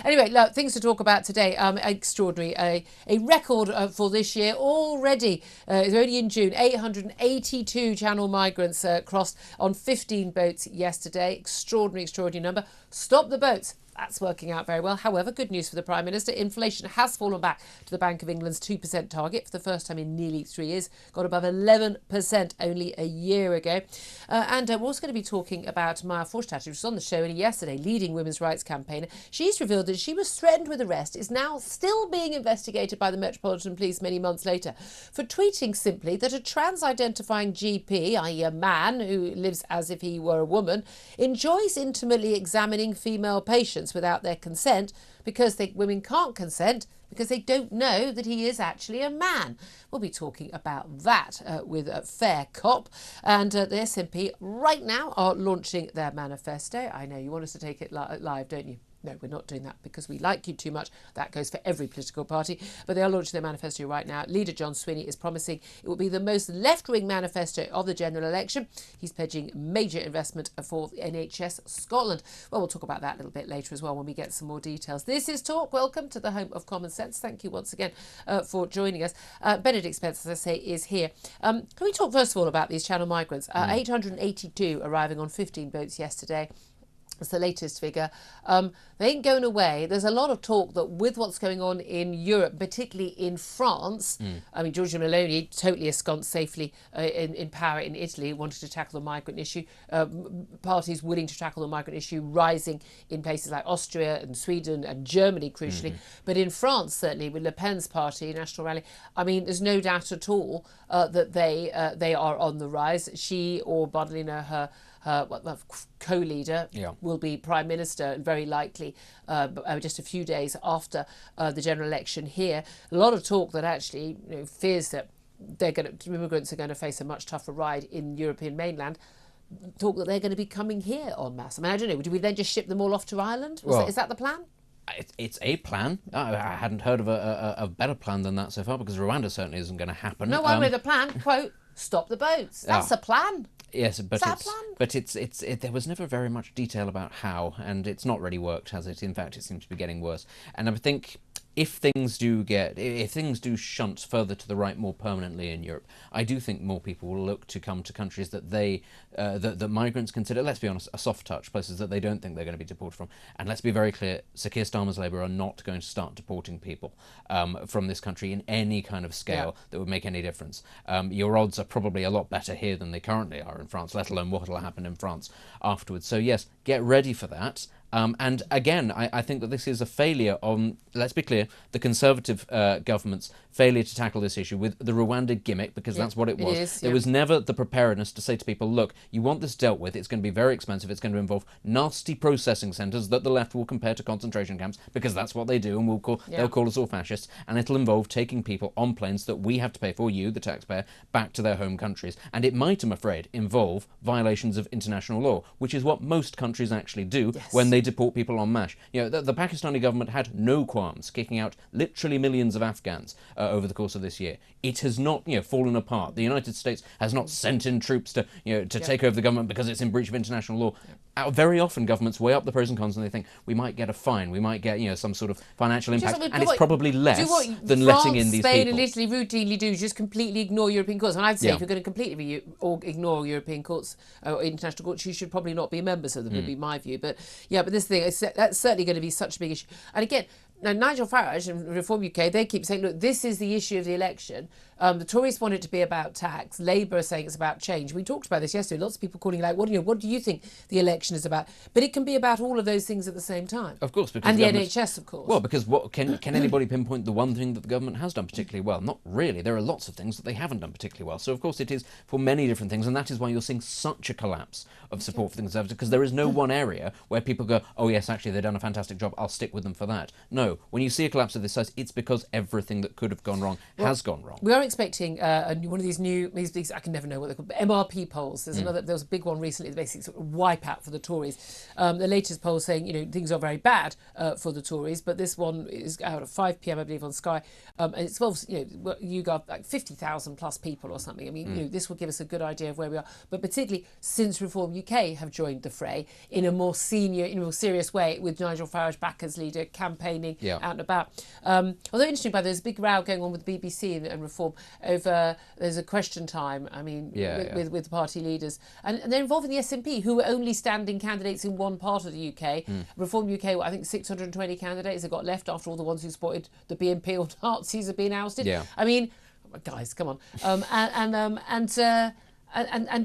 Anyway, look, things to talk about today. Extraordinary. A record for this year already. It's only in June. 882 Channel migrants crossed on 15 boats yesterday. Extraordinary number. Stop the boats. That's working out very well. However, good news for the Prime Minister. Inflation has fallen back to the Bank of England's 2% target for the first time in nearly 3 years. Got above 11% only a year ago. And we're also going to be talking about Maya Forstadt, who was on the show yesterday, leading women's rights campaigner. She's revealed that she was threatened with arrest, is now still being investigated by the Metropolitan Police many months later for tweeting simply that a trans-identifying GP, i.e. a man who lives as if he were a woman, enjoys intimately examining female patients without their consent because women can't consent because they don't know that he is actually a man. We'll be talking about that with Fair Cop. And the SNP right now are launching their manifesto. I know you want us to take it live, don't you? No, we're not doing that because we like you too much. That goes for every political party. But they are launching their manifesto right now. Leader John Sweeney is promising it will be the most left-wing manifesto of the general election. He's pledging major investment for the NHS Scotland. Well, we'll talk about that a little bit later as well when we get some more details. This is Talk. Welcome to the home of common sense. Thank you once again for joining us. Benedict Spence, as I say, is here. Can we talk first of all about these Channel migrants? 882 arriving on 15 boats yesterday. It's the latest figure. They ain't going away. There's a lot of talk that with what's going on in Europe, particularly in France, I mean, Giorgia Meloni, totally ensconced safely in power in Italy, wanted to tackle the migrant issue. Parties willing to tackle the migrant issue rising in places like Austria and Sweden and Germany, crucially. But in France, certainly, with Le Pen's party, National Rally, I mean, there's no doubt at all that they are on the rise. She or Bodolina, her co-leader, will be Prime Minister, and very likely just a few days after the general election here. A lot of talk that actually fears that immigrants are going to face a much tougher ride in European mainland. Talk that they're going to be coming here en masse. I mean, I don't know. Do we then just ship them all off to Ireland? Is that the plan? It's a plan. I hadn't heard of a better plan than that so far, because Rwanda certainly isn't going to happen. No, I read a plan. Quote: "Stop the boats." That's a plan. Yes, but there was never very much detail about how, and it's not really worked, has it? In fact, it seems to be getting worse. And I think if things do shunt further to the right more permanently in Europe, I do think more people will look to come to countries that that migrants consider, let's be honest, a soft touch, places that they don't think they're going to be deported from. And let's be very clear, Sir Keir Starmer's Labour are not going to start deporting people from this country in any kind of scale that would make any difference. Your odds are probably a lot better here than they currently are in France, let alone what will happen in France afterwards. So yes, get ready for that. And again, I think that this is a failure on, let's be clear, the Conservative government's failure to tackle this issue with the Rwanda gimmick, because that's what it was. There was never the preparedness to say to people, look, you want this dealt with, it's going to be very expensive, it's going to involve nasty processing centres that the left will compare to concentration camps, because that's what they do, and they'll call us all fascists, and it'll involve taking people on planes that we have to pay for, you, the taxpayer, back to their home countries. And it might, I'm afraid, involve violations of international law, which is what most countries actually do when they deport people en masse. The Pakistani government had no qualms kicking out literally millions of Afghans over the course of this year. It has not, fallen apart. The United States has not sent in troops to take over the government because it's in breach of international law. Very often, governments weigh up the pros and cons, and they think we might get a fine, we might get some sort of financial impact, and it's probably less than letting in these Spain people. and Italy routinely do, just completely ignore European courts. And I'd say if you're going to completely ignore European courts or international courts, you should probably not be members of them. Would be my view. But this thing that's certainly going to be such a big issue. And again, now Nigel Farage and Reform UK, they keep saying, look, this is the issue of the election. The Tories want it to be about tax. Labour are saying it's about change. We talked about this yesterday. Lots of people calling like, what do you think the election is about? But it can be about all of those things at the same time. Of course, because and the NHS, of course. Well, because what can anybody pinpoint the one thing that the government has done particularly well? Not really. There are lots of things that they haven't done particularly well. So of course it is for many different things, and that is why you're seeing such a collapse of support for the Conservatives, because there is no one area where people go, oh yes, actually they've done a fantastic job, I'll stick with them for that. No, no. When you see a collapse of this size, it's because everything that could have gone wrong has gone wrong. We are expecting one of these new, these I can never know what they're called, MRP polls. There was a big one recently, the basic sort of wipeout for the Tories. The latest poll saying, things are very bad for the Tories, but this one is out at 5 p.m, I believe, on Sky. And it's you got like 50,000 plus people or something. I mean, this will give us a good idea of where we are. But particularly since Reform UK have joined the fray in a more senior, in a more serious way, with Nigel Farage back as leader, campaigning out and about. Although interesting, by the way, there's a big row going on with the BBC and Reform over, there's a question time, with the party leaders. And they're involving the SNP, who are only standing candidates in one part of the UK. Reform UK, I think 620 candidates have got left after all the ones who supported the BNP or Nazis have been ousted. I mean, guys, come on. And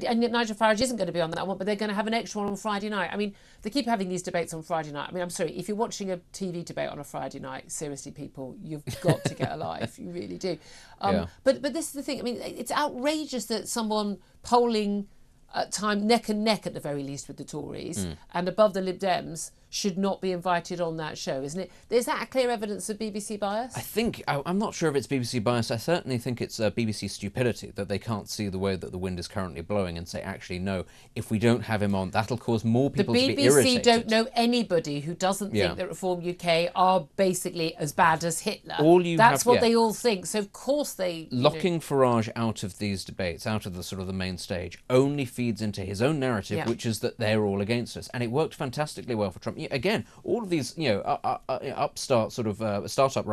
Nigel Farage isn't going to be on that one, but they're going to have an extra one on Friday night. I mean, they keep having these debates on Friday night. I mean, I'm sorry, if you're watching a TV debate on a Friday night, seriously, people, you've got to get a life. You really do. But this is the thing. I mean, it's outrageous that someone polling at time neck and neck at the very least with the Tories and above the Lib Dems should not be invited on that show, isn't it? Is that a clear evidence of BBC bias? I think, I'm not sure if it's BBC bias. I certainly think it's BBC stupidity, that they can't see the way that the wind is currently blowing and say, actually, no, if we don't have him on, that'll cause more people to be irritated. The BBC don't know anybody who doesn't think that Reform UK are basically as bad as Hitler. That's what they all think. So, of course, locking Farage out of these debates, out of the sort of the main stage, only feeds into his own narrative, which is that they're all against us. And it worked fantastically well for Trump. Again, all of these, upstart sort of startup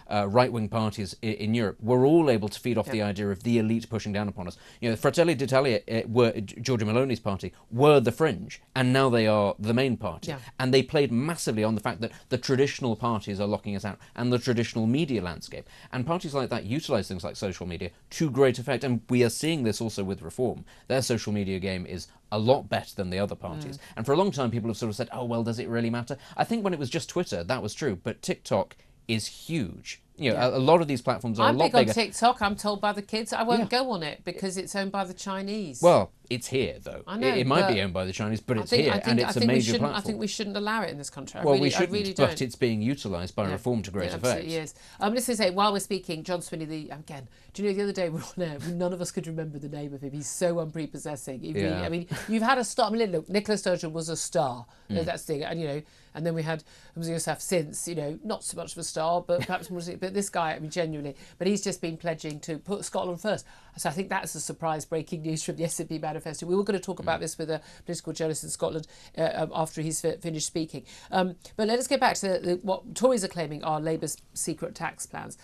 right-wing parties in Europe were all able to feed off the idea of the elite pushing down upon us. Fratelli d'Italia, Giorgia Meloni's party, were the fringe, and now they are the main party. And they played massively on the fact that the traditional parties are locking us out, and the traditional media landscape. And parties like that utilise things like social media to great effect, and we are seeing this also with Reform. Their social media game is a lot better than the other parties. And for a long time, people have sort of said, oh, well, does it really matter? I think when it was just Twitter, that was true. But TikTok is huge. A lot of these platforms are a lot bigger. I'm big on TikTok. I'm told by the kids I won't go on it because it's owned by the Chinese. Well, it's here, though. I know, it might be owned by the Chinese, but it's here, and it's a major platform. I think we shouldn't allow it in this country. We shouldn't, really don't. But it's being utilised by Reform to great effect. It absolutely is. I'm just going to say, while we're speaking, John Swinney, do you know the other day we were on air, none of us could remember the name of him. He's so unprepossessing. I mean, you've had a star. I mean, look, Nicola Sturgeon was a star. That's the thing. And then we had Hamza Yousaf since, not so much of a star, but perhaps more. But this guy, I mean, genuinely, but he's just been pledging to put Scotland first. So I think that's a surprise breaking news from the SNP manifesto. We were going to talk about this with a political journalist in Scotland after he's finished speaking. But let us get back to what Tories are claiming are Labour's secret tax plans.